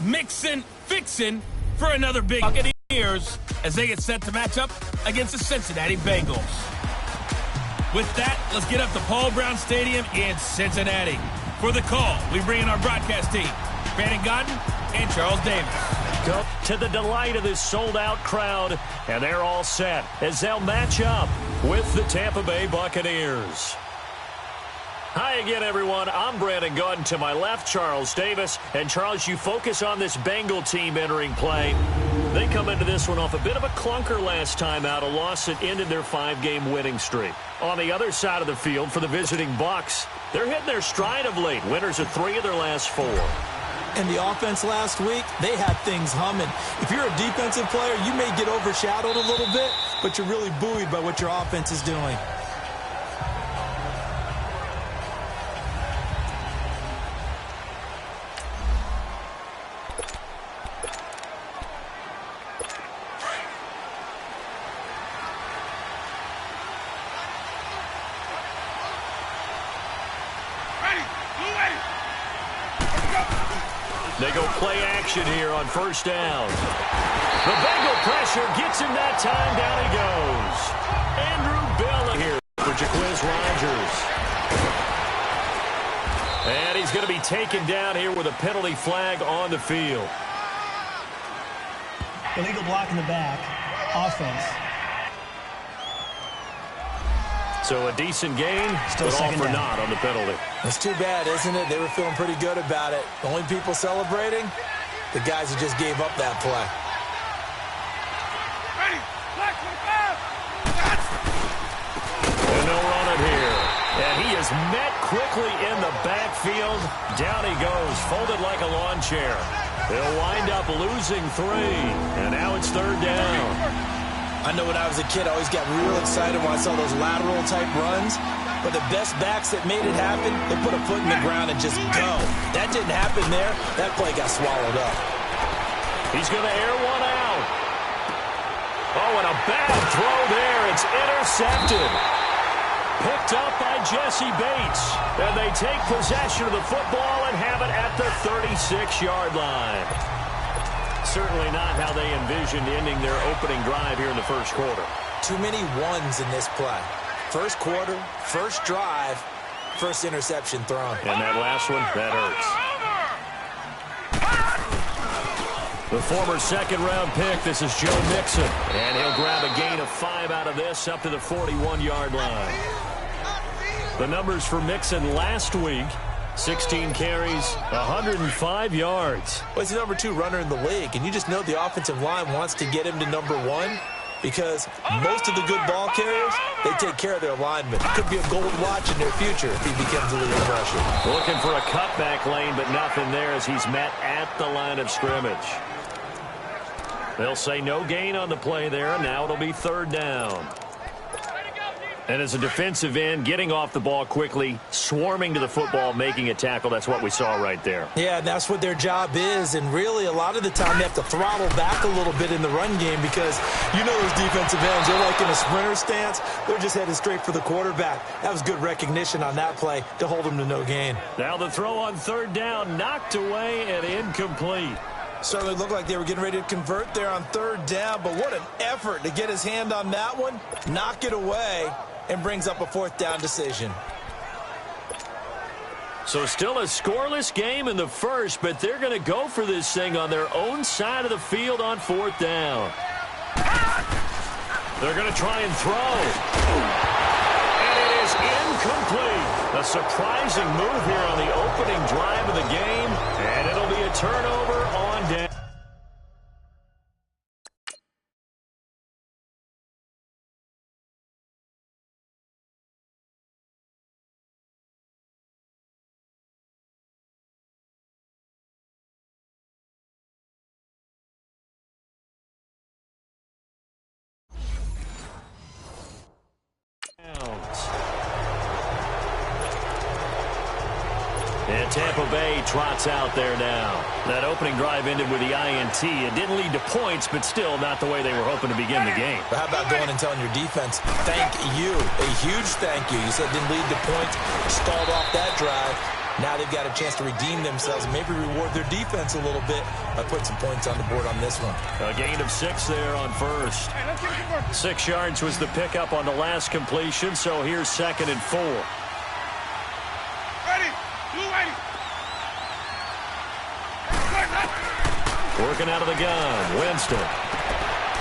Mixin', fixin' for another big Buccaneers as they get set to match up against the Cincinnati Bengals. With that, let's get up to Paul Brown Stadium in Cincinnati. For the call, we bring in our broadcast team, Brandon Godden and Charles Davis. Go to the delight of this sold-out crowd, and they're all set as they'll match up with the Tampa Bay Buccaneers. Hi again, everyone. I'm Brandon Godden. To my left, Charles Davis. And, Charles, you focus on this Bengal team entering play. They come into this one off a bit of a clunker last time out, a loss that ended their 5-game winning streak. On the other side of the field for the visiting Bucs, they're hitting their stride of late. Winners of 3 of their last 4. And the offense last week, they had things humming. If you're a defensive player, you may get overshadowed a little bit, but you're really buoyed by what your offense is doing. They go play action here on first down. The Bengal pressure gets him that time. Down he goes. Andrew Bell here for Jaquiz Rodgers. And he's going to be taken down here with a penalty flag on the field. Illegal block in the back. Offense. So a decent gain, Still but all for down. naught on the penalty. It's too bad, isn't it? They were feeling pretty good about it. The only people celebrating, the guys who just gave up that play. And they'll run it here. And he is met quickly in the backfield. Down he goes, folded like a lawn chair. They'll wind up losing 3. And now it's third down. I know when I was a kid, I always got real excited when I saw those lateral-type runs. But the best backs that made it happen, they put a foot in the ground and just go. That didn't happen there. That play got swallowed up. He's going to air one out. Oh, and a bad throw there. It's intercepted. Picked up by Jesse Bates. And they take possession of the football and have it at the 36-yard line. Certainly not how they envisioned ending their opening drive here in the first quarter. Too many ones in this play. First quarter, first drive, first interception thrown. And that last one, that hurts. The former second-round pick, this is Joe Mixon. And he'll grab a gain of 5 out of this up to the 41-yard line. The numbers for Mixon last week: 16 carries, 105 yards. Well, he's the number 2 runner in the league, and you just know the offensive line wants to get him to number 1 because most of the good ball carriers, they take care of their linemen. Could be a gold watch in their future if he becomes a leader rusher. Looking for a cutback lane, but nothing there as he's met at the line of scrimmage. They'll say no gain on the play there, and now it'll be third down. And as a defensive end, getting off the ball quickly, swarming to the football, making a tackle, that's what we saw right there. Yeah, that's what their job is, and really a lot of the time they have to throttle back a little bit in the run game because you know those defensive ends, they're like in a sprinter stance. They're just headed straight for the quarterback. That was good recognition on that play to hold them to no gain. Now the throw on third down, knocked away and incomplete. Certainly looked like they were getting ready to convert there on third down, but what an effort to get his hand on that one, knock it away, and brings up a fourth down decision. So still a scoreless game in the first, but they're going to go for this thing on their own side of the field on fourth down. They're going to try and throw. And it is incomplete. A surprising move here on the opening drive of the game, and it'll be a turnover on down. And Tampa Bay trots out there now. That opening drive ended with the INT. It didn't lead to points, but still not the way they were hoping to begin the game. But how about going and telling your defense, thank you, a huge thank you. You said it didn't lead to points, stalled off that drive. Now they've got a chance to redeem themselves and maybe reward their defense a little bit by putting some points on the board on this one. A gain of 6 there on first. 6 yards was the pickup on the last completion, so here's 2nd and 4. Working out of the gun, Winston.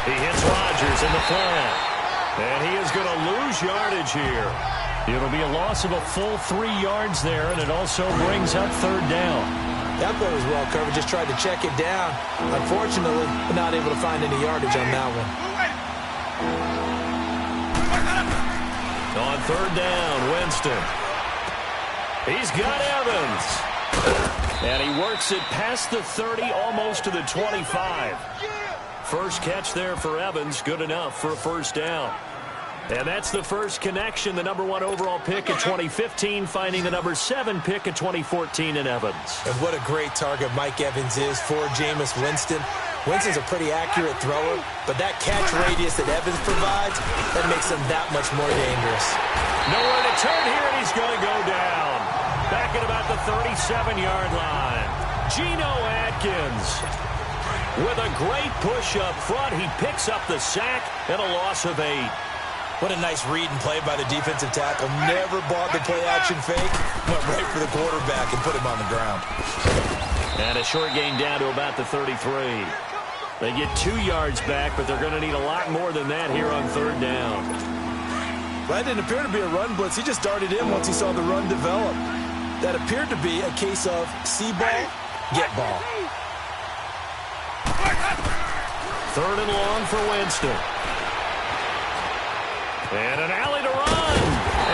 He hits Rodgers in the flat. And he is going to lose yardage here. It'll be a loss of a full 3 yards there, and it also brings up 3rd down. That play was well covered, just tried to check it down. Unfortunately, not able to find any yardage on that one. On 3rd down, Winston. He's got Evans. And he works it past the 30, almost to the 25. First catch there for Evans, good enough for a 1st down. And that's the first connection, the number 1 overall pick in 2015, finding the number 7 pick in 2014 in Evans. And what a great target Mike Evans is for Jameis Winston. Winston's a pretty accurate thrower, but that catch radius that Evans provides, that makes him that much more dangerous. Nowhere to turn here, and he's going to go down. Back at about the 37-yard line. Geno Atkins. With a great push up front, he picks up the sack and a loss of 8. What a nice read and play by the defensive tackle. Never bought the play-action fake. Went right for the quarterback and put him on the ground. And a short gain down to about the 33. They get 2 yards back, but they're going to need a lot more than that here on 3rd down. That didn't appear to be a run blitz. He just darted in once he saw the run develop. That appeared to be a case of see ball, get ball. 3rd and long for Winston. And an alley to run.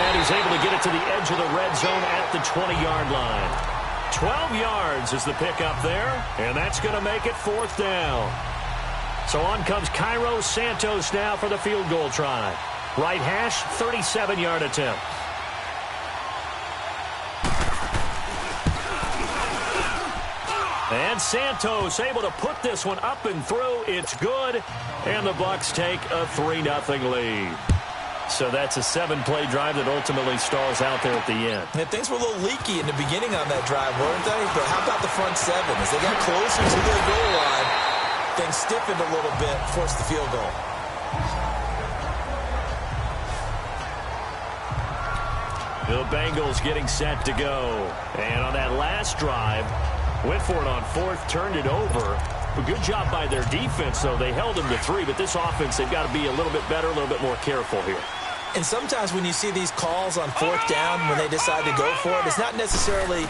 And he's able to get it to the edge of the red zone at the 20-yard line. 12 yards is the pickup there, and that's going to make it 4th down. So on comes Cairo Santos now for the field goal try. Right hash, 37-yard attempt. And Santos able to put this one up and through. It's good, and the Bucs take a 3-0 lead. So that's a 7-play drive that ultimately stalls out there at the end. Yeah, things were a little leaky in the beginning on that drive, weren't they? But how about the front 7? As they got closer to their goal line, things stiffened a little bit, forced the field goal. The Bengals getting set to go. And on that last drive, went for it on 4th, turned it over. A good job by their defense, though. They held them to 3, but this offense, they've got to be a little bit better, a little bit more careful here. And sometimes when you see these calls on 4th down, when they decide to go for it, it's not necessarily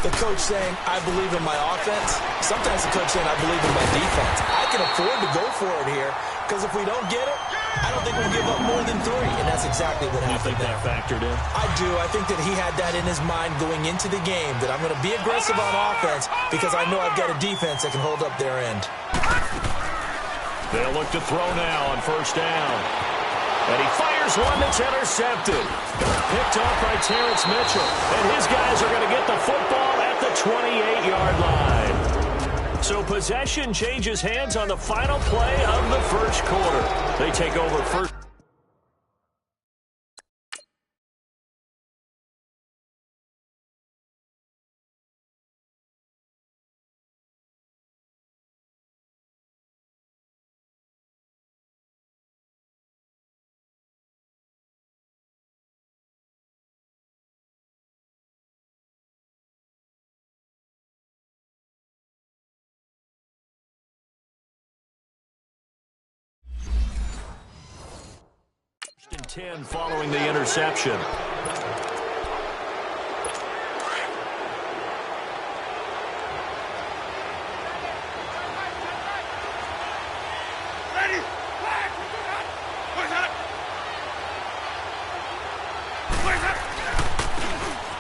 the coach saying, I believe in my offense. Sometimes the coach saying, I believe in my defense. I can afford to go for it here, because if we don't get it, I don't think we'll give up more than 3, and that's exactly what happened. You think that factored in? I do. I think that he had that in his mind going into the game, that I'm going to be aggressive on offense because I know I've got a defense that can hold up their end. They'll look to throw now on 1st down. And he fires one that's intercepted. Picked off by Terrence Mitchell. And his guys are going to get the football at the 28-yard line. So possession changes hands on the final play of the first quarter. They take over first. And 10 following the interception.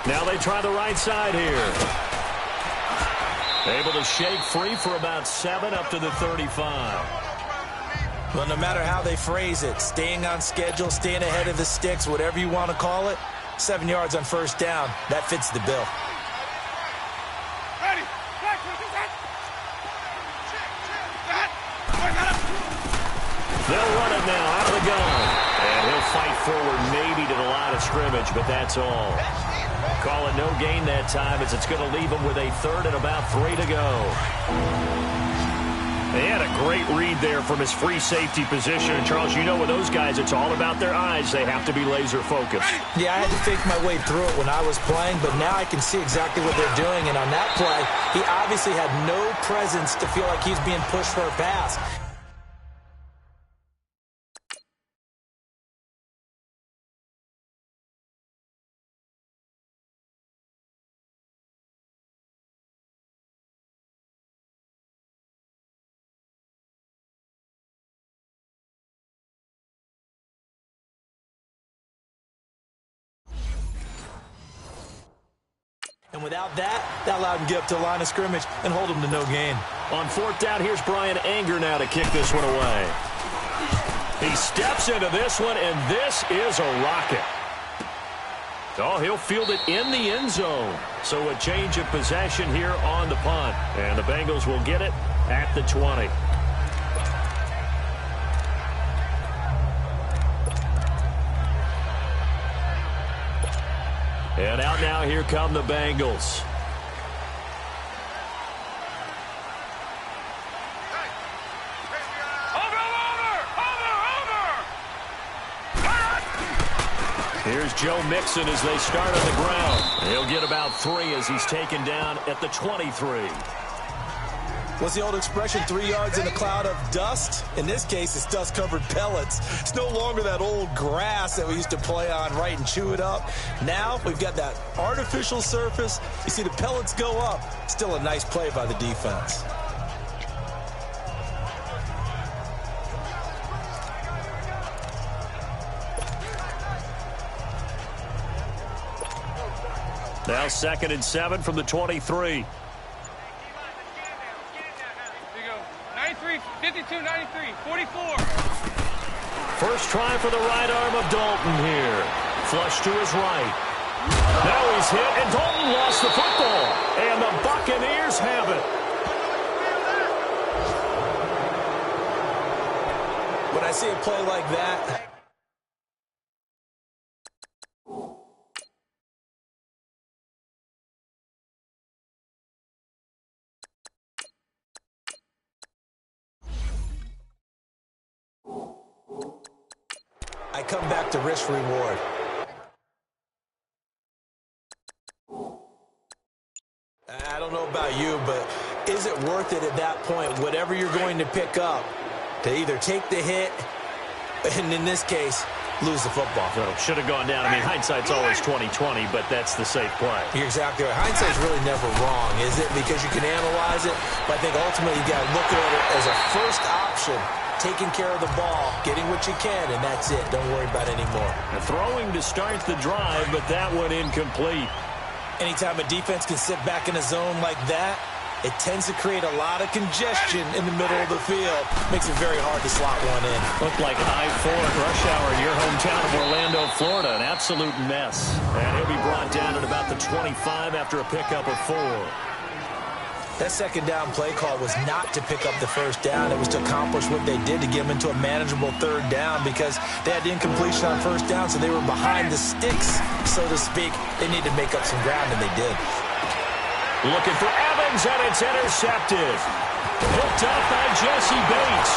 Now they try the right side here. Able to shake free for about 7 up to the 35. Well, no matter how they phrase it, staying on schedule, staying ahead of the sticks, whatever you want to call it, 7 yards on 1st down, that fits the bill. They'll run it now out of the gun. And he'll fight forward maybe to the line of scrimmage, but that's all. Call it no gain that time as it's going to leave them with a third and about 3 to go. They had a great read there from his free safety position. And Charles, you know with those guys, it's all about their eyes. They have to be laser focused. Yeah, I had to fake my way through it when I was playing, but now I can see exactly what they're doing. And on that play, he obviously had no presence to feel like he's being pushed for a pass. And without that allowed him to get up to the line of scrimmage and hold him to no gain. On fourth down, here's Brian Anger now to kick this one away. He steps into this one, and this is a rocket. Oh, he'll field it in the end zone. So a change of possession here on the punt. And the Bengals will get it at the 20. And out now, here come the Bengals. Here's Joe Mixon as they start on the ground. He'll get about 3 as he's taken down at the 23. What's the old expression, 3 yards in a cloud of dust? In this case, it's dust-covered pellets. It's no longer that old grass that we used to play on, right, and chew it up. Now we've got that artificial surface. You see the pellets go up. Still a nice play by the defense. Now 2nd and 7 from the 23. 52, 93, 44. First try for the right arm of Dalton here. Flush to his right. Now he's hit, and Dalton lost the football. And the Buccaneers have it. When I see a play like that, I come back to risk reward. I don't know about you, but is it worth it at that point, whatever you're going to pick up, to either take the hit, and in this case, lose the football? So should have gone down. I mean, hindsight's always 20/20, but that's the safe play. You're exactly right. Hindsight's really never wrong, is it? Because you can analyze it, but I think ultimately you got to look at it as a first option. Taking care of the ball, getting what you can, and that's it. Don't worry about it anymore. And throwing to start the drive, but that one incomplete. Anytime a defense can sit back in a zone like that, it tends to create a lot of congestion in the middle of the field. Makes it very hard to slot one in. Looked like I-4 at rush hour in your hometown of Orlando, Florida. An absolute mess. And he'll be brought down at about the 25 after a pickup of 4. That second down play call was not to pick up the first down. It was to accomplish what they did to get them into a manageable third down because they had the incompletion on first down, so they were behind the sticks, so to speak. They needed to make up some ground, and they did. Looking for Evans, and it's intercepted. Picked up by Jesse Bates.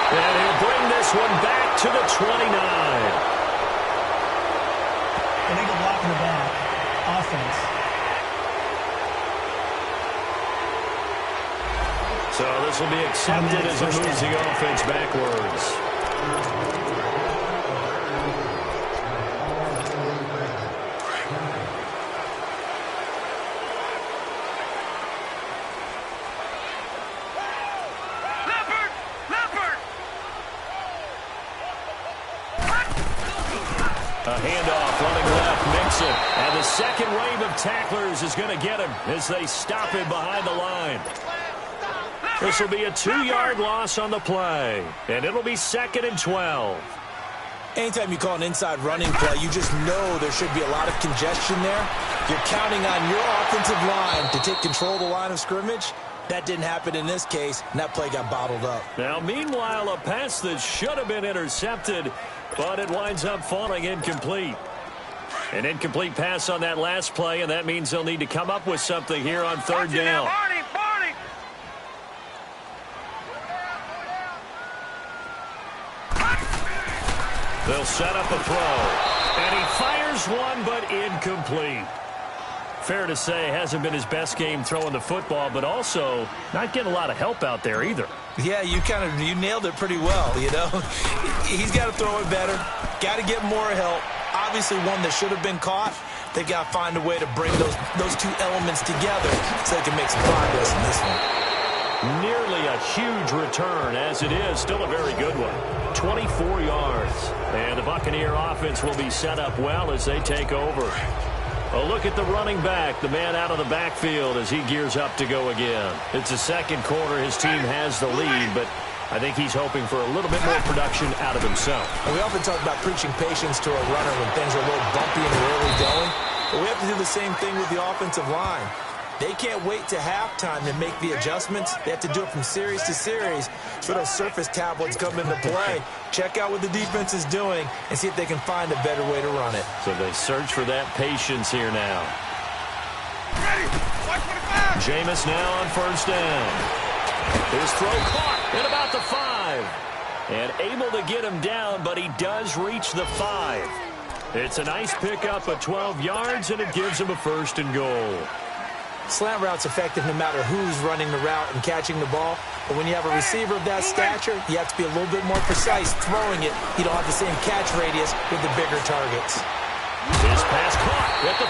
And he'll bring this one back to the 29. Illegal block in the back. Offense. So this will be accepted as it moves the offense backwards. A handoff running left, Mixon. And the second wave of tacklers is going to get him as they stop him behind the line. This will be a 2-yard loss on the play. And it'll be 2nd and 12. Anytime you call an inside running play, you just know there should be a lot of congestion there. You're counting on your offensive line to take control of the line of scrimmage. That didn't happen in this case, and that play got bottled up. Now, meanwhile, a pass that should have been intercepted but it winds up falling incomplete. An incomplete pass on that last play, and that means they'll need to come up with something here on third down. They'll set up a throw, and he fires one, but incomplete. Fair to say, hasn't been his best game throwing the football, but also not getting a lot of help out there either. Yeah, you nailed it pretty well, you know. He's got to throw it better, got to get more help. Obviously one that should have been caught. They've got to find a way to bring those two elements together so they can make some progress in this one. Nearly a huge return, as it is. Still a very good one. 24 yards. And the Buccaneer offense will be set up well as they take over. A look at the running back, the man out of the backfield as he gears up to go again. It's the second quarter. His team has the lead, but I think he's hoping for a little bit more production out of himself. And we often talk about preaching patience to a runner when things are a little bumpy and early going. But we have to do the same thing with the offensive line. They can't wait to halftime to make the adjustments. They have to do it from series to series so those surface tablets come into play. Check out what the defense is doing and see if they can find a better way to run it. So they search for that patience here now. Jameis now on first down. His throw caught at about the 5. And able to get him down, but he does reach the 5. It's a nice pickup of 12 yards, and it gives him a first and goal. Slant route's effective no matter who's running the route and catching the ball. But when you have a receiver of that stature, you have to be a little bit more precise throwing it. You don't have the same catch radius with the bigger targets. His pass caught at the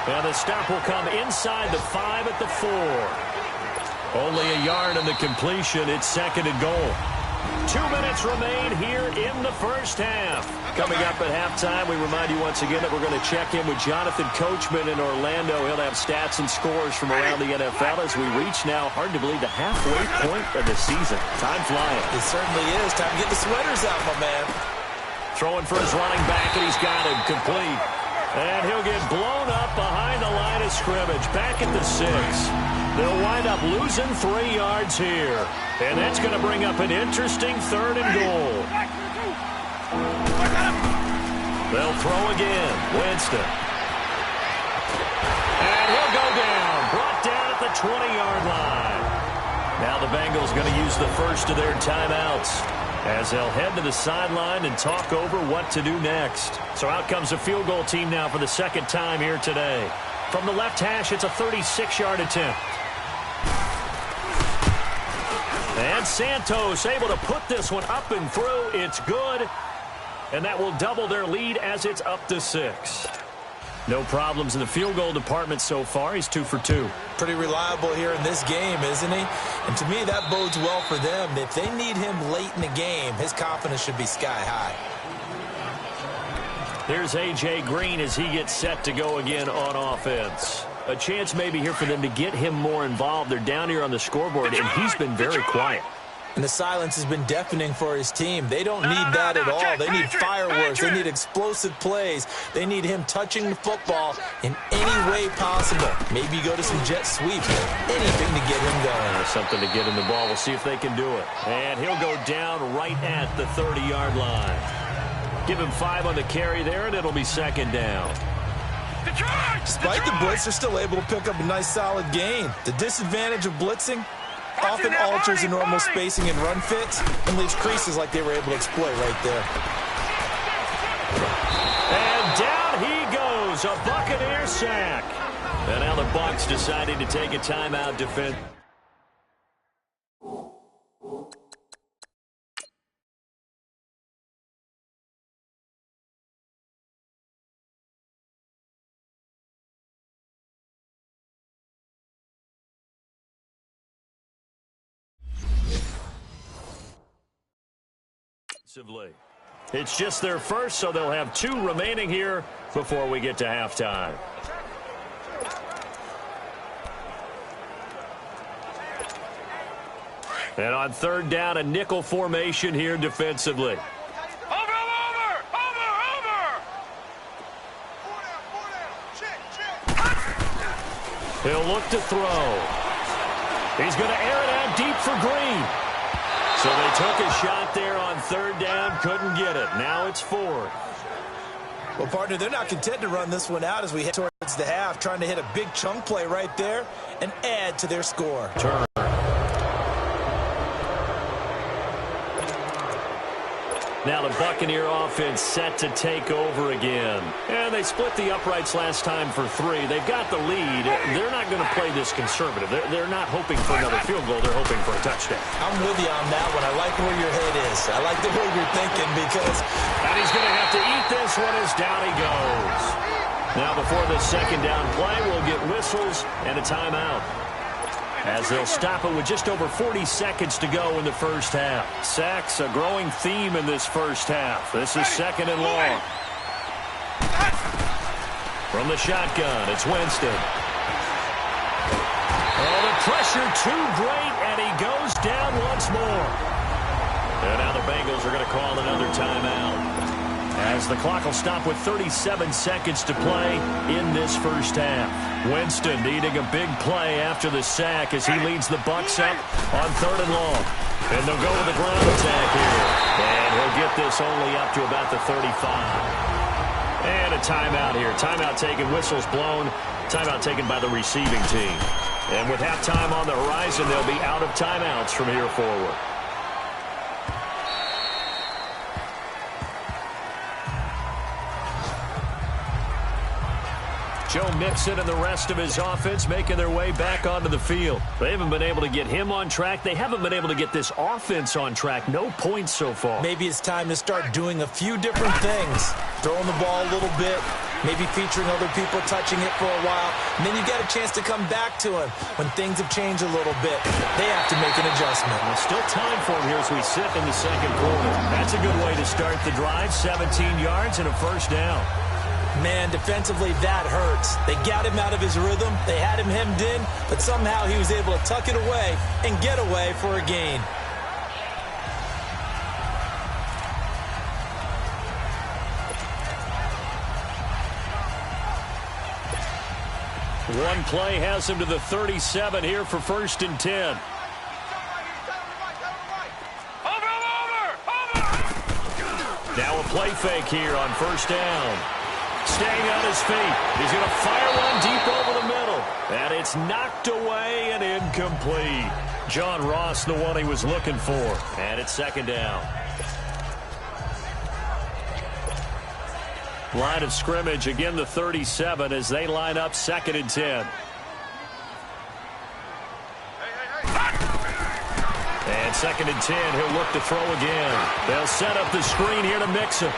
4. And the stop will come inside the 5 at the 4. Only a yard on the completion. It's second and goal. 2 minutes remain here in the first half. Coming up at halftime, we remind you once again that we're going to check in with Jonathan Coachman in Orlando. He'll have stats and scores from around the NFL as we reach now, hard to believe, the halfway point of the season. Time flying. It certainly is. Time to get the sweaters out, my man. Throwing for his running back, and he's got him complete. And he'll get blown up behind the line of scrimmage. Back at the 6. They'll wind up losing 3 yards here. And that's going to bring up an interesting third and goal. They'll throw again. Winston. And he'll go down. Brought down at the 20-yard line. Now the Bengals going to use the first of their timeouts as they'll head to the sideline and talk over what to do next. So out comes the field goal team now for the second time here today. From the left hash, it's a 36-yard attempt. And Santos able to put this one up and through. It's good. And that will double their lead as it's up to 6. No problems in the field goal department so far. He's 2 for 2. Pretty reliable here in this game, isn't he? And to me, that bodes well for them. If they need him late in the game, his confidence should be sky high. Here's A.J. Green as he gets set to go again on offense. A chance maybe here for them to get him more involved. They're down here on the scoreboard, and he's been very quiet. And the silence has been deafening for his team. They don't need that at all. They need fireworks. They need explosive plays. They need him touching the football in any way possible. Maybe go to some jet sweeps. Anything to get him going. Something to get him the ball. We'll see if they can do it. And he'll go down right at the 30-yard line. Give him 5 on the carry there, and it'll be second down. Despite the blitz, they're still able to pick up a nice solid gain. The disadvantage of blitzing often alters the normal spacing and run fits and leaves creases like they were able to exploit right there. And down he goes, a Buccaneer sack. And now the Bucs deciding to take a timeout defense. It's just their first, so they'll have 2 remaining here before we get to halftime. And on third down, a nickel formation here defensively. Over! He'll look to throw. He's going to air it out deep for Green. So they took a shot there on third down, couldn't get it. Now it's fourth. Well, partner, they're not content to run this one out as we head towards the half, trying to hit a big chunk play right there and add to their score. Turn. Now the Buccaneer offense set to take over again. And they split the uprights last time for 3. They've got the lead. They're not going to play this conservative. They're not hoping for another field goal. They're hoping for a touchdown. I'm with you on that one. I like where your head is. I like the way you're thinking because... And he's going to have to eat this one as down he goes. Now before the second down play, we'll get whistles and a timeout, as they'll stop it with just over 40 seconds to go in the first half. Sacks, a growing theme in this first half. This is second and long. From the shotgun, it's Winston. Oh, the pressure too great, and he goes down once more. And now the Bengals are going to call another timeout, as the clock will stop with 37 seconds to play in this first half. Winston needing a big play after the sack as he leads the Bucs up on third and long. And they'll go with the ground attack here. And he'll get this only up to about the 35. And a timeout here. Timeout taken, whistles blown. Timeout taken by the receiving team. And with halftime on the horizon, they'll be out of timeouts from here forward. Joe Mixon and the rest of his offense making their way back onto the field. They haven't been able to get him on track. They haven't been able to get this offense on track. No points so far. Maybe it's time to start doing a few different things. Throwing the ball a little bit, maybe featuring other people touching it for a while, and then you get a chance to come back to him when things have changed a little bit. They have to make an adjustment. Well, still time for him here as we sit in the second quarter. That's a good way to start the drive. 17 yards and a first down. Man, defensively, that hurts. They got him out of his rhythm. They had him hemmed in, but somehow he was able to tuck it away and get away for a gain. One play has him to the 37 here for first and 10. Now a play fake here on first down. Staying on his feet. He's going to fire one deep over the middle. And it's knocked away and incomplete. John Ross, the one he was looking for. And it's second down. Line of scrimmage, again the 37 as they line up second and 10. And second and 10, he'll look to throw again. They'll set up the screen here to Mixon.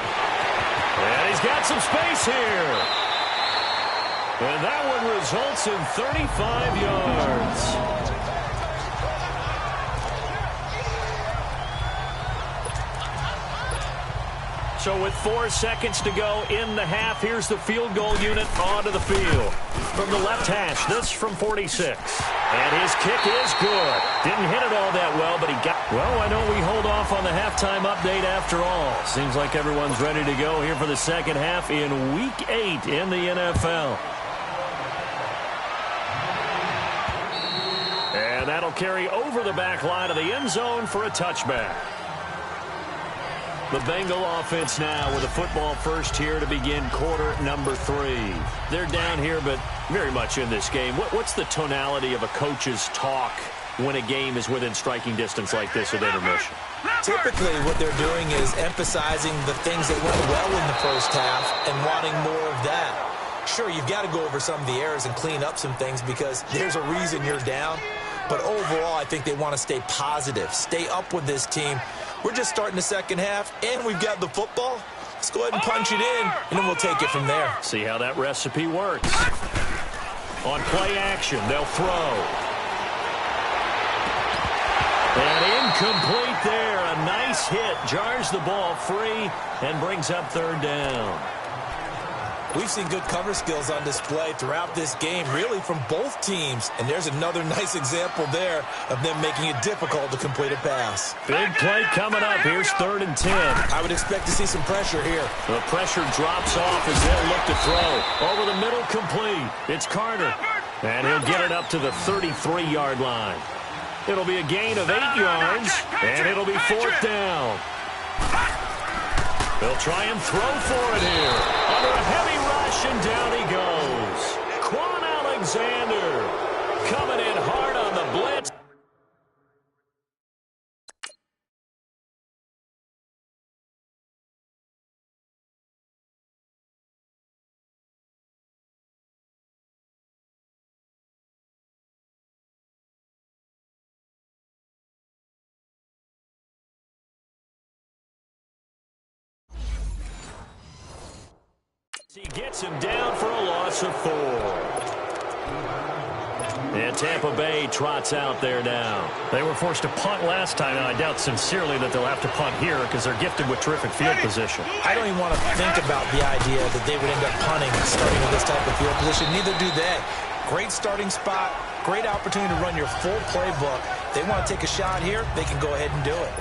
And he's got some space here. And that one results in 35 yards. So with 4 seconds to go in the half, here's the field goal unit onto the field. From the left hash, this from 46. And his kick is good. Didn't hit it all that well, but he got... Well, why don't we hold off on the halftime update after all? Seems like everyone's ready to go here for the second half in Week 8 in the NFL. And that'll carry over the back line of the end zone for a touchback. The Bengal offense now with a football first here to begin quarter number 3. They're down here, but very much in this game. What's the tonality of a coach's talk when a game is within striking distance like this at intermission? Typically, what they're doing is emphasizing the things that went well in the first half and wanting more of that. Sure, you've got to go over some of the errors and clean up some things because there's a reason you're down. But overall, I think they want to stay positive, stay up with this team. We're just starting the second half, and we've got the football. Let's go ahead and punch it in, and then we'll take it from there. See how that recipe works. On play action, they'll throw. And incomplete there. A nice hit. Jars the ball free and brings up third down. We've seen good cover skills on display throughout this game, really from both teams. And there's another nice example there of them making it difficult to complete a pass. Big play coming up. Here's third and 10. I would expect to see some pressure here. The pressure drops off as they'll look to throw. Over the middle, complete. It's Carter. And he'll get it up to the 33-yard line. It'll be a gain of 8 yards, and it'll be 4th down. They'll try and throw for it here. Under a heavy rush, and down he goes. Quan Alexander coming in hard on the blitz. He gets him down for a loss of 4. And Tampa Bay trots out there now. They were forced to punt last time, and I doubt sincerely that they'll have to punt here because they're gifted with terrific field position. I don't even want to think about the idea that they would end up punting starting with this type of field position. Neither do they. Great starting spot, great opportunity to run your full playbook. They want to take a shot here, they can go ahead and do it.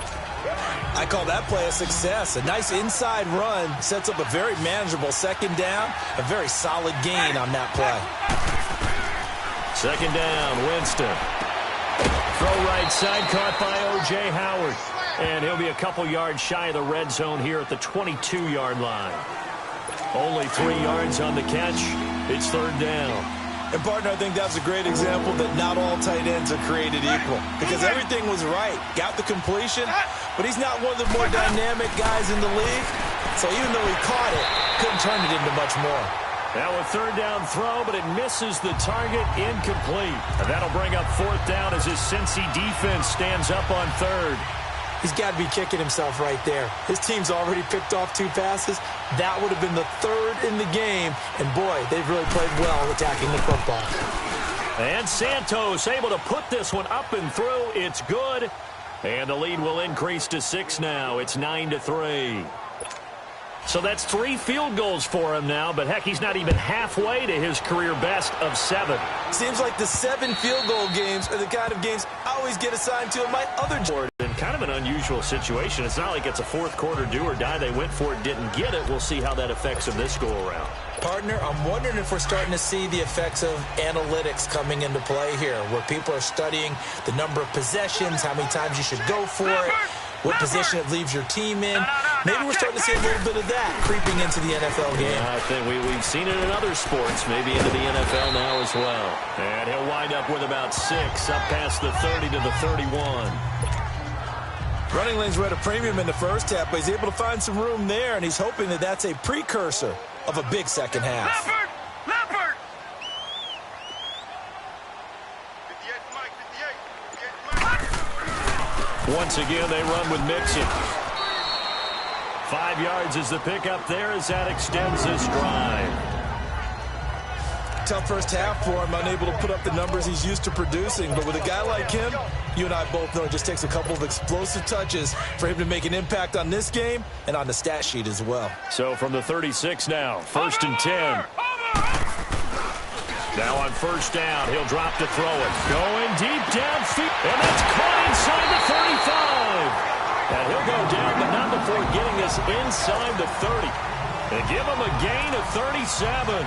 I call that play a success. A nice inside run sets up a very manageable 2nd down, a very solid gain on that play. 2nd down, Winston. Throw right side, caught by O.J. Howard. And he'll be a couple yards shy of the red zone here at the 22-yard line. Only 3 yards on the catch. It's 3rd down. And, partner, I think that's a great example that not all tight ends are created equal. Because everything was right. Got the completion, but he's not one of the more dynamic guys in the league. So even though he caught it, couldn't turn it into much more. Now a 3rd down throw, but it misses the target, incomplete. And that'll bring up 4th down as his Cincy defense stands up on 3rd. He's got to be kicking himself right there. His team's already picked off 2 passes. That would have been the 3rd in the game. And, boy, they've really played well attacking the football. And Santos able to put this one up and through. It's good. And the lead will increase to 6 now. It's 9-3. So that's 3 field goals for him now, but heck, he's not even halfway to his career best of 7. Seems like the 7 field goal games are the kind of games I always get assigned to in my other board. In kind of an unusual situation. It's not like it's a 4th quarter do or die. They went for it, didn't get it. We'll see how that affects him this go-around. Partner, I'm wondering if we're starting to see the effects of analytics coming into play here, where people are studying the number of possessions, how many times you should go for it, what position it leaves your team in. Maybe we're starting to see a little bit of that creeping into the NFL game. Yeah, I think we've seen it in other sports, maybe into the NFL now as well. And he'll wind up with about 6, up past the 30 to the 31. Running lanes were at a premium in the first half, but he's able to find some room there, and he's hoping that that's a precursor of a big second half. Leopard! Once again, they run with Mixon. 5 yards is the pickup there as that extends this drive. Tough first half for him, unable to put up the numbers he's used to producing. But with a guy like him, you and I both know it just takes a couple of explosive touches for him to make an impact on this game and on the stat sheet as well. So from the 36 now, 1st and 10. Now on 1st down, he'll drop to throw it. Going deep downfield, and that's caught inside the 35. And he'll go down, but not before getting this inside the 30. And give him a gain of 37.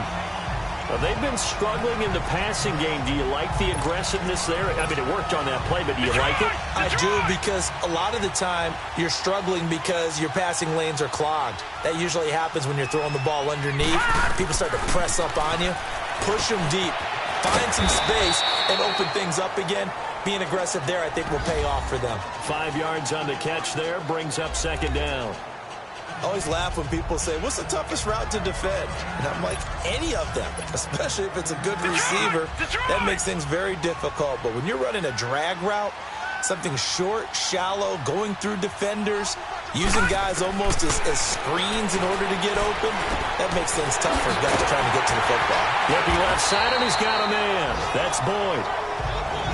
Well, they've been struggling in the passing game. Do you like the aggressiveness there? I mean, it worked on that play, but do you like it? I do, because a lot of the time you're struggling because your passing lanes are clogged. That usually happens when you're throwing the ball underneath. People start to press up on you. Push them deep. Find some space and open things up again. Being aggressive there, I think, will pay off for them. 5 yards on the catch there. Brings up 2nd down. I always laugh when people say, what's the toughest route to defend? And I'm like, any of them, especially if it's a good receiver. That makes things very difficult. But when you're running a drag route, something short, shallow, going through defenders, using guys almost as screens in order to get open, that makes things tough for guys trying to get to the football. Looking left side, and he's got a man. That's Boyd.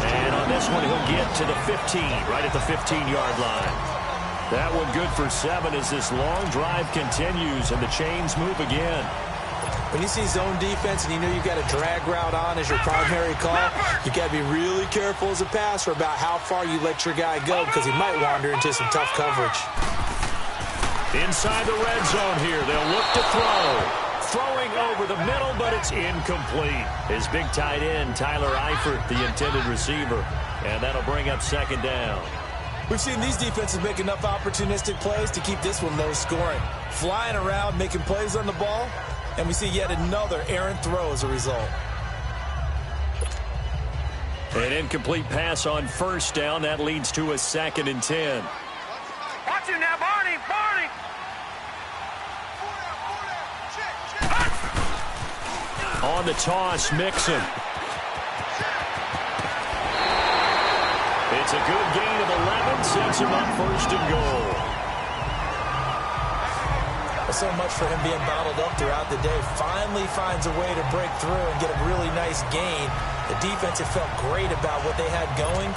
And on this one, he'll get to the 15, right at the 15-yard line. That one good for 7 as this long drive continues and the chains move again. When you see zone defense and you know you've got a drag route on as your primary call, you've got to be really careful as a passer about how far you let your guy go, because he might wander into some tough coverage. Inside the red zone here, they'll look to throw. throwing over the middle, but it's incomplete. His big tight end, Tyler Eifert, the intended receiver. And that'll bring up second down. We've seen these defenses make enough opportunistic plays to keep this one low scoring. Flying around, making plays on the ball, and we see yet another errant throw as a result. An incomplete pass on first down. That leads to a 2nd and 10. Watch him now, Barney! Barney! On the toss, Mixon. It's a good gain of 11, sets him up 1st and goal. So much for him being bottled up throughout the day. Finally finds a way to break through and get a really nice gain. The defense had felt great about what they had going.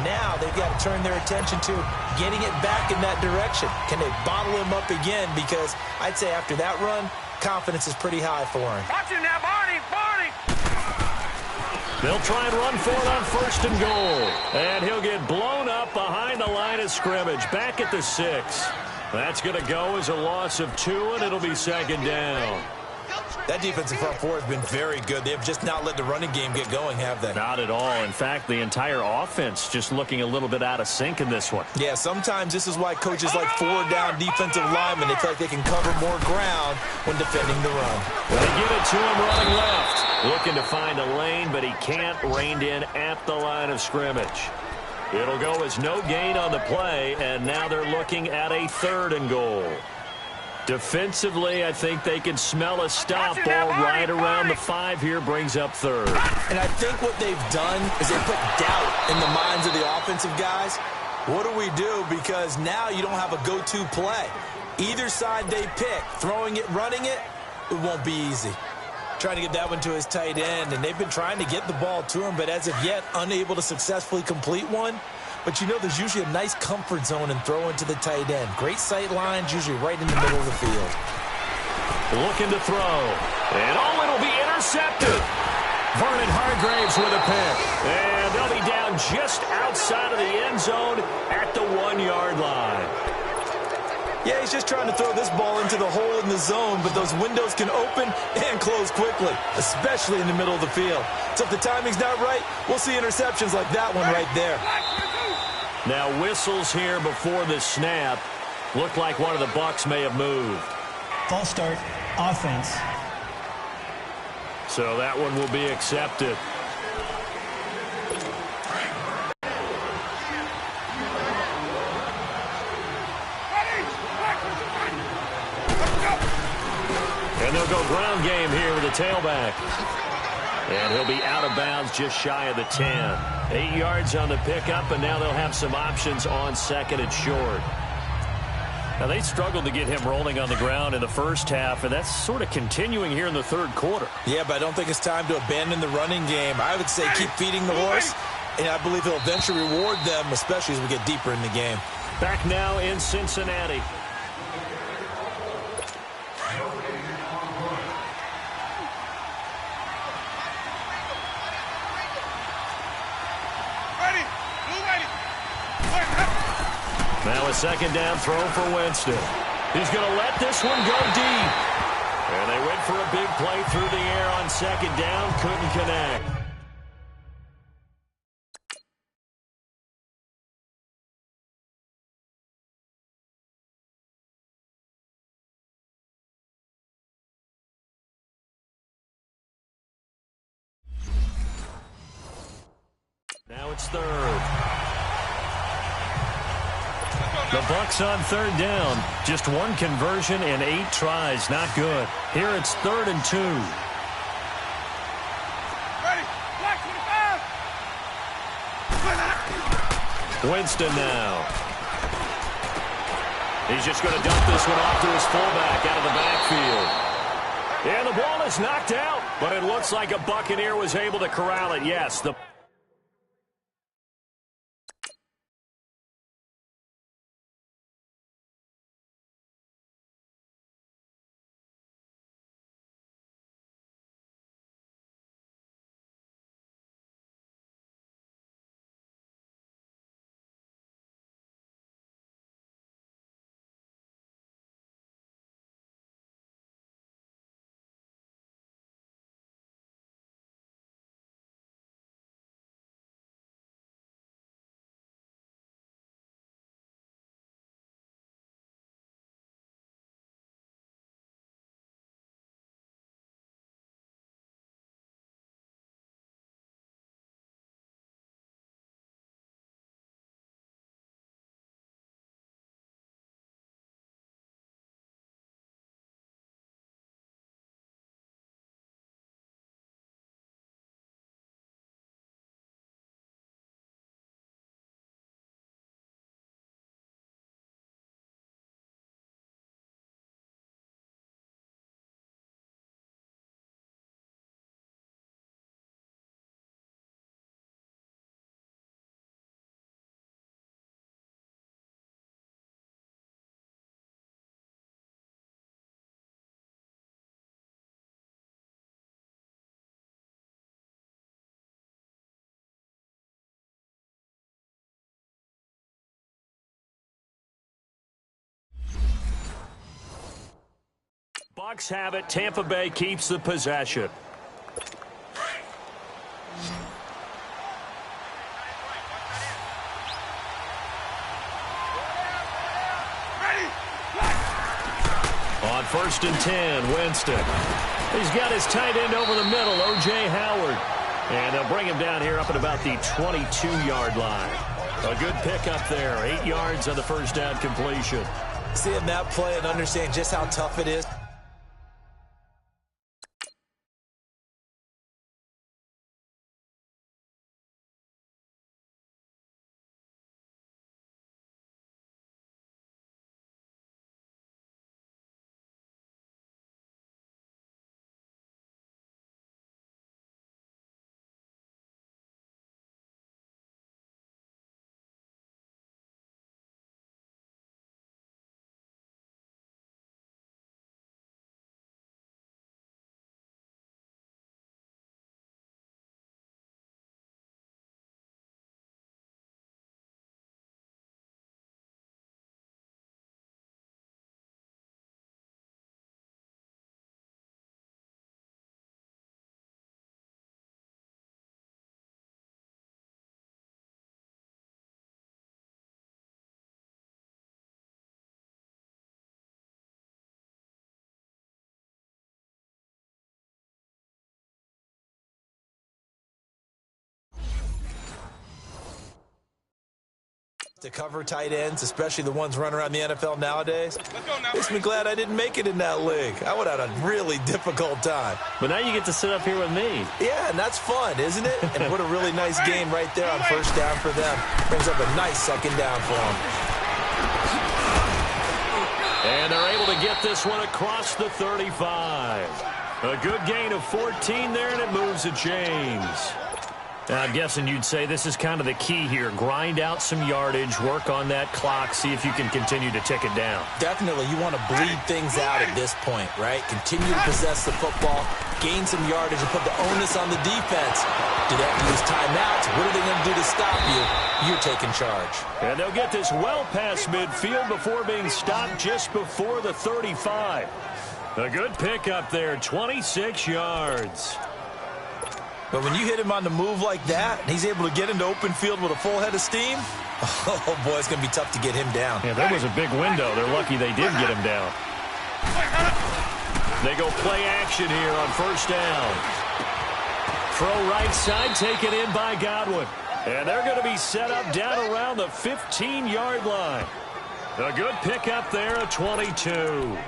Now they've got to turn their attention to getting it back in that direction. Can they bottle him up again? Because I'd say after that run, confidence is pretty high for him. Watch him now, Barney! Barney! They'll try and run for it on 1st and goal. And he'll get blown up behind the line of scrimmage. Back at the 6. That's going to go as a loss of 2, and it'll be 2nd down. That defensive front four has been very good. They have just not let the running game get going, have they? Not at all. In fact, the entire offense just looking a little bit out of sync in this one. Yeah, sometimes this is why coaches like forward-down defensive linemen, they feel like they can cover more ground when defending the run. They give it to him running left. Looking to find a lane, but he can't. Reined in at the line of scrimmage. It'll go as no gain on the play, and now they're looking at a 3rd and goal. Defensively, I think they can smell a stop ball right around the 5 here, brings up 3rd. And I think what they've done is they put doubt in the minds of the offensive guys. What do we do? Because now you don't have a go-to play. Either side they pick, throwing it, running it, it won't be easy. Trying to get that one to his tight end, and they've been trying to get the ball to him, but as of yet, unable to successfully complete one. But you know there's usually a nice comfort zone in throwing to the tight end. Great sight lines, usually right in the middle of the field. Looking to throw. And it'll be intercepted. Vernon Hargraves with a pick. And they'll be down just outside of the end zone at the 1-yard line. Yeah, he's just trying to throw this ball into the hole in the zone, but those windows can open and close quickly, especially in the middle of the field. So if the timing's not right, we'll see interceptions like that one right there. Now whistles here before the snap. Looked like one of the Bucs may have moved. False start, offense. So that one will be accepted. And they'll go ground game here with the tailback. And he'll be out of bounds just shy of the 10. 8 yards on the pickup, and now they'll have some options on 2nd and short. Now, they struggled to get him rolling on the ground in the first half, and that's sort of continuing here in the 3rd quarter. Yeah, but I don't think it's time to abandon the running game. I would say keep feeding the horse, and I believe he'll eventually reward them, especially as we get deeper in the game. Back now in Cincinnati. Now a 2nd down throw for Winston. He's going to let this one go deep. And they went for a big play through the air on 2nd down. Couldn't connect. Now it's 3rd. The Bucs on 3rd down. Just one conversion in 8 tries. Not good. Here it's 3rd and 2. Ready? Black 25. Winston now. He's just going to dump this one off to his fullback out of the backfield. And the ball is knocked out, but it looks like a Buccaneer was able to corral it. Yes, the Bucs have it. Tampa Bay keeps the possession. On 1st and 10, Winston. He's got his tight end over the middle, O.J. Howard. And they'll bring him down here up at about the 22-yard line. A good pickup there. 8 yards on the first down completion. Seeing that play and understanding just how tough it is. To cover tight ends, especially the ones running around the NFL nowadays. Makes me glad I didn't make it in that league. I would have had a really difficult time. But now you get to sit up here with me. Yeah, and that's fun, isn't it? And what a really nice game right there on first down for them. Brings up a nice second down for them. And they're able to get this one across the 35. A good gain of 14 there, and it moves the chains. I'm guessing you'd say this is kind of the key here. Grind out some yardage, work on that clock, see if you can continue to tick it down. Definitely, you want to bleed things out at this point, right? Continue to possess the football, gain some yardage, and put the onus on the defense. Do they have to use timeouts? What are they going to do to stop you? You're taking charge. And they'll get this well past midfield before being stopped just before the 35. A good pickup there, 26 yards. But when you hit him on the move like that, and he's able to get into open field with a full head of steam, oh, boy, it's going to be tough to get him down. Yeah, there was a big window. They're lucky they did get him down. They go play action here on first down. Throw right side, taken in by Godwin. And they're going to be set up down around the 15-yard line. A good pickup there, a 22.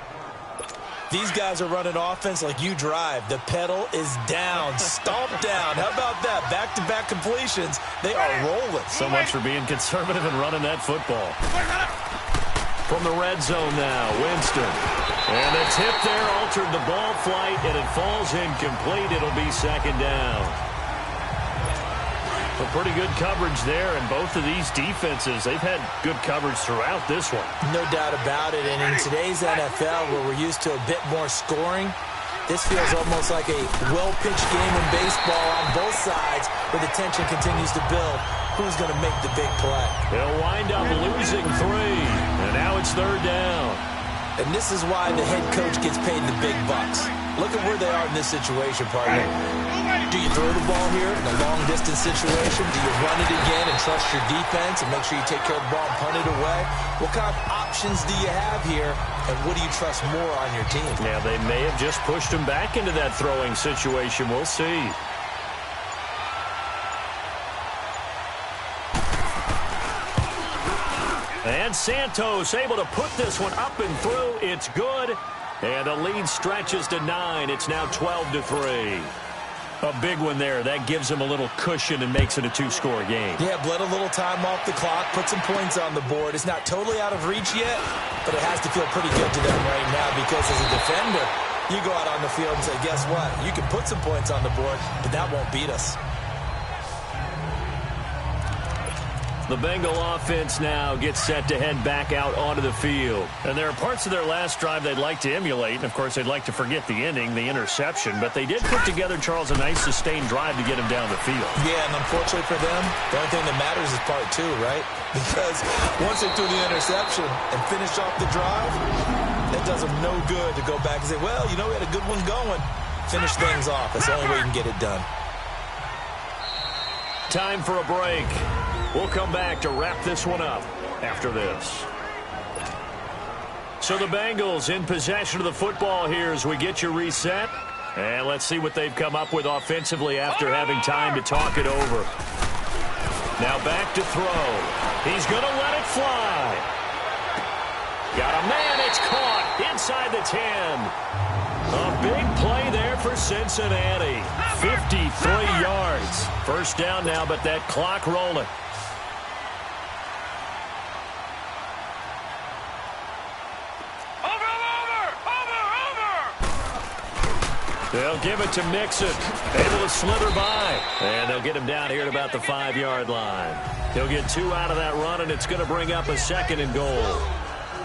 These guys are running offense like you drive. The pedal is down, stomped down. How about that? Back-to-back completions. They are rolling. So much for being conservative and running that football. From the red zone now, Winston. And the tip there altered the ball flight, and it falls incomplete. It'll be second down. A pretty good coverage there, and both of these defenses, they've had good coverage throughout this one. No doubt about it, and in today's NFL, where we're used to a bit more scoring, this feels almost like a well-pitched game in baseball on both sides, where the tension continues to build. Who's going to make the big play? They'll wind up losing 3, and now it's third down. And this is why the head coach gets paid the big bucks. Look at where they are in this situation, partner. Do you throw the ball here in a long-distance situation? Do you run it again and trust your defense and make sure you take care of the ball and punt it away? What kind of options do you have here, and what do you trust more on your team? Yeah, they may have just pushed him back into that throwing situation. We'll see. And Santos able to put this one up and through. It's good. And the lead stretches to 9. It's now 12-3. A big one there. That gives them a little cushion and makes it a 2-score game. Yeah, bled a little time off the clock, put some points on the board. It's not totally out of reach yet, but it has to feel pretty good to them right now because as a defender, you go out on the field and say, guess what? You can put some points on the board, but that won't beat us. The Bengal offense now gets set to head back out onto the field. And there are parts of their last drive they'd like to emulate. And, of course, they'd like to forget the ending, the interception. But they did put together, Charles, a nice sustained drive to get him down the field. Yeah, and unfortunately for them, the only thing that matters is part 2, right? Because once they threw the interception and finished off the drive, That does them no good to go back and say, well, we had a good one going. Finish things off. That's the only way you can get it done. Time for a break. We'll come back to wrap this one up after this. So the Bengals in possession of the football here as we get you reset. And let's see what they've come up with offensively after having time to talk it over. Now back to throw. He's going to let it fly. Got a man. It's caught inside the 10. A big play there for Cincinnati. 53 yards. First down now, but that clock rolling. They'll give it to Mixon. Able to slither by. And they'll get him down here at about the 5-yard line. He'll get 2 out of that run, and it's going to bring up a 2nd and goal.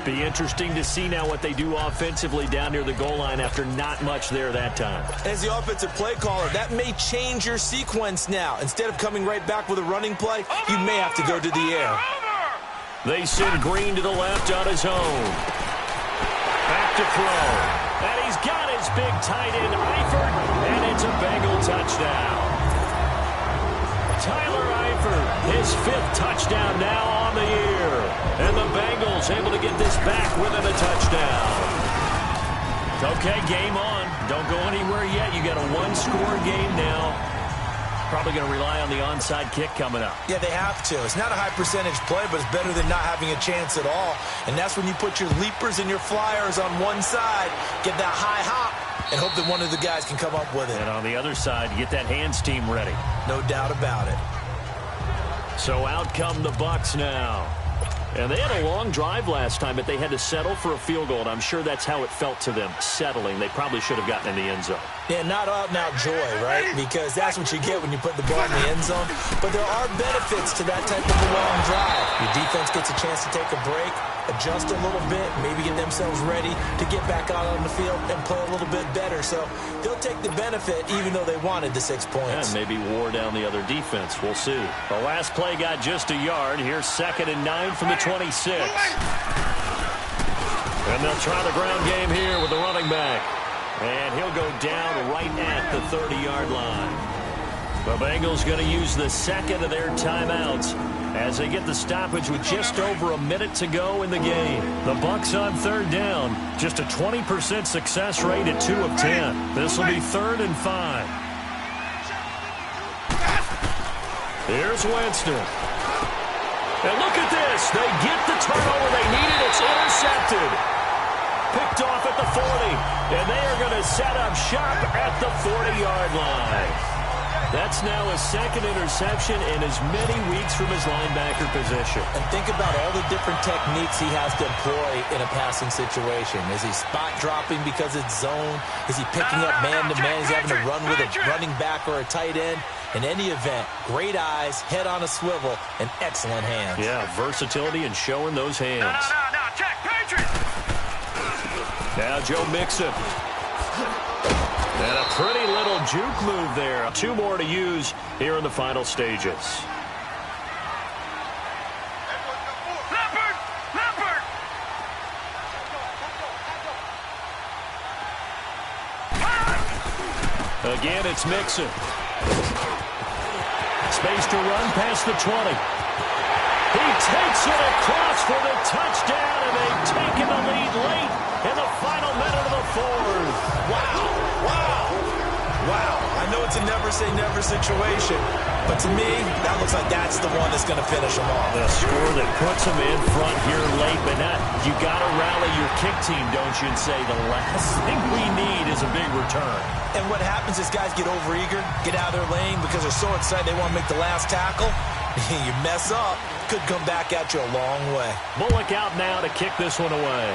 Be interesting to see now what they do offensively down near the goal line after not much there that time. As the offensive play caller, that may change your sequence now. Instead of coming right back with a running play, you may have to go to the air. They send Green to the left on his own. Back to throw. And he's got his big tight end, Eifert, and it's a Bengal touchdown. Tyler Eifert, his 5th touchdown now on the year. And the Bengals able to get this back within a touchdown. Okay, game on. Don't go anywhere yet. You got a 1-score game now. Probably going to rely on the onside kick coming up. Yeah, they have to. It's not a high percentage play, but it's better than not having a chance at all. And that's when you put your leapers and your flyers on one side, get that high hop, and hope that one of the guys can come up with it. And on the other side, get that hands team ready. No doubt about it. So out come the Bucs now. And they had a long drive last time, but they had to settle for a field goal, and I'm sure that's how it felt to them, settling. They probably should have gotten in the end zone. Yeah, not out-and-out joy, right? Because that's what you get when you put the ball in the end zone. But there are benefits to that type of a long drive. Your defense gets a chance to take a break, adjust a little bit, maybe get themselves ready to get back out on the field and play a little bit better. So they'll take the benefit even though they wanted the 6 points. And maybe wore down the other defense. We'll see. The last play got just a yard. Here's 2nd and 9 from the 26. And they'll try the ground game here with the running back. And he'll go down right at the 30-yard line. The Bengals going to use the 2nd of their timeouts as they get the stoppage with just over a minute to go in the game. The Bucs on 3rd down. Just a 20% success rate at 2 of 10. This will be 3rd and 5. Here's Winston. And look at this. They get the turnover they needed. It's intercepted. Picked off at the 40. And they are going to set up shop at the 40-yard line. That's now a 2nd interception in as many weeks from his linebacker position. And think about all the different techniques he has to employ in a passing situation. Is he spot dropping because it's zone? Is he picking up man-to-man? Is he having to run with a running back or a tight end? In any event, great eyes, head on a swivel, and excellent hands. Yeah, versatility and showing those hands. No, check, Patriots! Now Joe Mixon. And a pretty little juke move there. 2 more to use here in the final stages. Leopard! Again, it's Mixon. Space to run past the 20. He takes it across for the touchdown, and they've taken the lead late in the final minute of the 4th. Wow. I know it's a never-say-never situation, but to me, that looks like that's the one that's going to finish them off. The score that puts them in front here late, but not. You got to rally your kick team, don't you, and say the last thing we need is a big return. And what happens is guys get overeager, get out of their lane because they're so excited they want to make the last tackle. You mess up, could come back at you a long way. Bullock out now to kick this one away.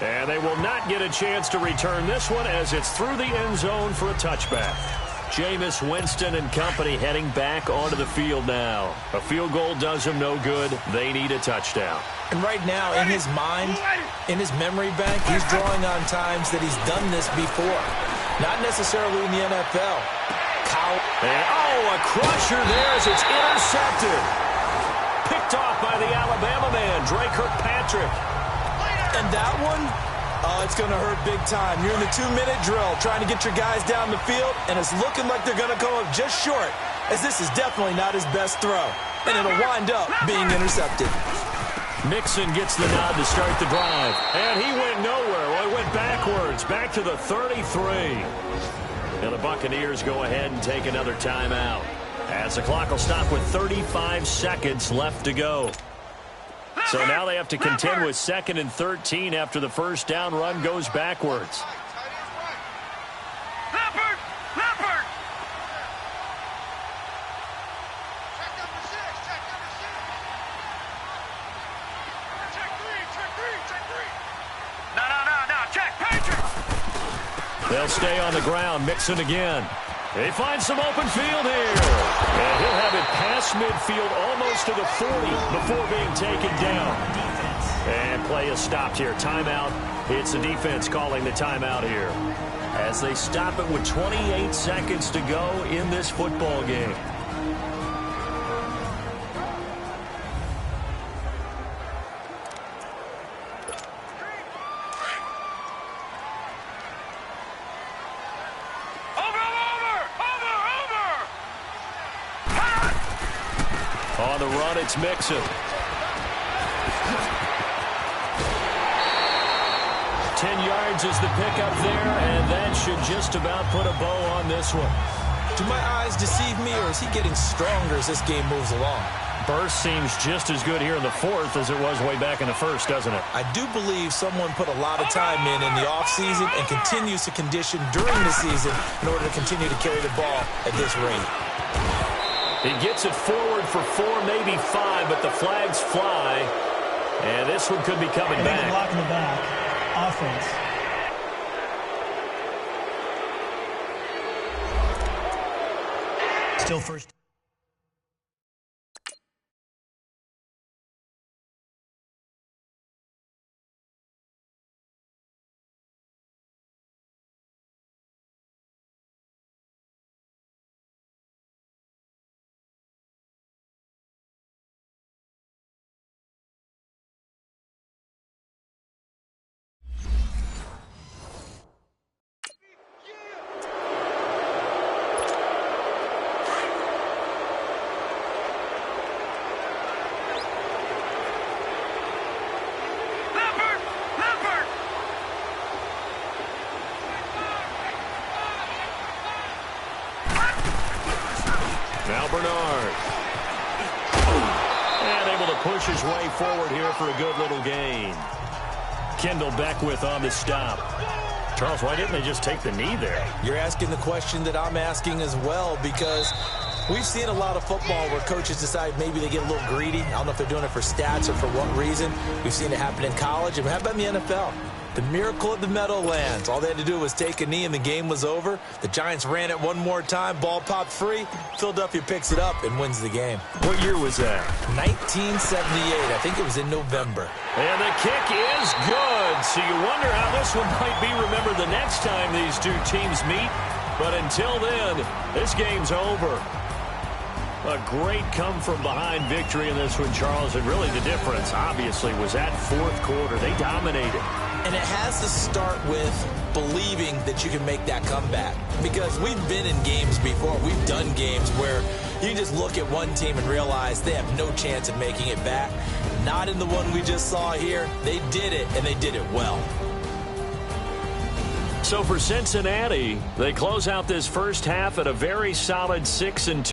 And they will not get a chance to return this one as it's through the end zone for a touchback. Jameis Winston and company heading back onto the field now. A field goal does them no good. They need a touchdown. And right now, in his mind, in his memory bank, he's drawing on times that he's done this before. Not necessarily in the NFL. And, a crusher there as it's intercepted. Picked Picked off by the Alabama man, Drake Kirkpatrick. And that one, oh, it's going to hurt big time. You're in the 2-minute drill trying to get your guys down the field, and it's looking like they're going to come up just short, as this is definitely not his best throw. And it'll wind up being intercepted. Mixon gets the nod to start the drive. And he went nowhere. Well, he went backwards, back to the 33. And the Buccaneers go ahead and take another timeout, as the clock will stop with 35 seconds left to go. So now they have to contend with 2nd and 13 after the first down run goes backwards. Leopard! Leopard! Check number 6, check number 6. Check 3, check 3, check 3. No, check Patriots! They'll stay on the ground. Mixon again. He finds some open field here. And he'll have it past midfield almost to the 40 before being taken down. And play is stopped here. Timeout. It's the defense calling the timeout here, as they stop it with 28 seconds to go in this football game. On the run, it's Mixon. 10 yards is the pickup there, and that should just about put a bow on this one. Do my eyes deceive me, or is he getting stronger as this game moves along? Burst seems just as good here in the 4th as it was way back in the 1st, doesn't it? I do believe someone put a lot of time in the offseason and continues to condition during the season in order to continue to carry the ball at this rate. He gets it forward for 4, maybe 5, but the flags fly, and this one could be coming back. Block in the back. Offense. Still first. Now Bernard. And able to push his way forward here for a good little gain. Kendall Beckwith on the stop. Charles, why didn't they just take the knee there? You're asking the question that I'm asking as well, because we've seen a lot of football where coaches decide maybe they get a little greedy. I don't know if they're doing it for stats or for what reason. We've seen it happen in college, and how about in the NFL? The miracle of the Meadowlands. All they had to do was take a knee and the game was over. The Giants ran it one more time. Ball popped free. Philadelphia picks it up and wins the game. What year was that? 1978. I think it was in November. And the kick is good. So you wonder how this one might be remembered the next time these two teams meet. But until then, this game's over. A great come-from-behind victory in this one, Charles. And really the difference, obviously, was that 4th quarter. They dominated. And it has to start with believing that you can make that comeback. Because we've been in games before. We've done games where you just look at one team and realize they have no chance of making it back. Not in the one we just saw here. They did it, and they did it well. So for Cincinnati, they close out this first half at a very solid 6-2.